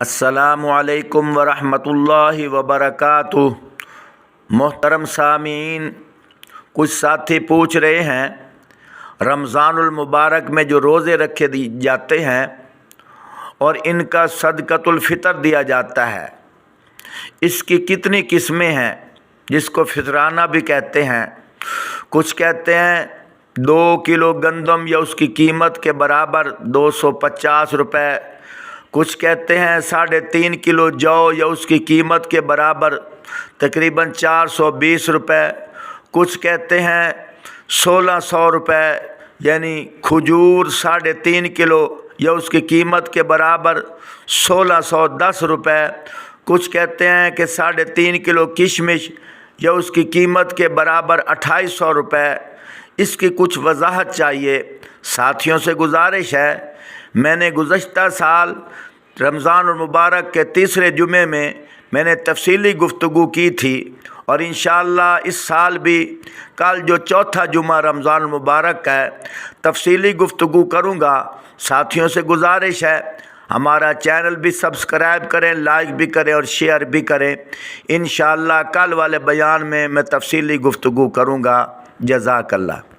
अस्सलामु अलैकुम वरहमतुल्लाहि वबरकातुह। मोहतरम सामीन, कुछ साथी पूछ रहे हैं रमज़ानुल मुबारक में जो रोज़े रखे जाते हैं और इनका सदक़तुल फ़ितर दिया जाता है, इसकी कितनी किस्में हैं, जिसको फ़ितराना भी कहते हैं। कुछ कहते हैं 2 किलो गंदम या उसकी कीमत के बराबर 250 रुपये, कुछ कहते हैं 3.5 किलो जौ या उसकी कीमत के बराबर तकरीबन 420 रुपये, कुछ कहते हैं 1600 रुपये यानी खजूर 3.5 किलो या उसकी कीमत के बराबर 1610 रुपये, कुछ कहते हैं कि 3.5 किलो किशमिश या उसकी कीमत के बराबर 2800 रुपये। इसकी कुछ वजाहत चाहिए। साथियों से गुजारिश है, मैंने गुज़श्ता साल रमज़ान मुबारक के तीसरे जुमे में मैंने तफसीली गुफ्तगू की थी और इंशाअल्लाह इस साल भी कल जो चौथा जुमा रमज़ान मुबारक है तफसीली गुफ्तगू करूँगा। साथियों से गुजारिश है, हमारा चैनल भी सब्सक्राइब करें, लाइक भी करें और शेयर भी करें। इंशाअल्लाह कल वाले बयान में मैं तफसीली गुफ्तगू करूँगा। जज़ाकल्लाह।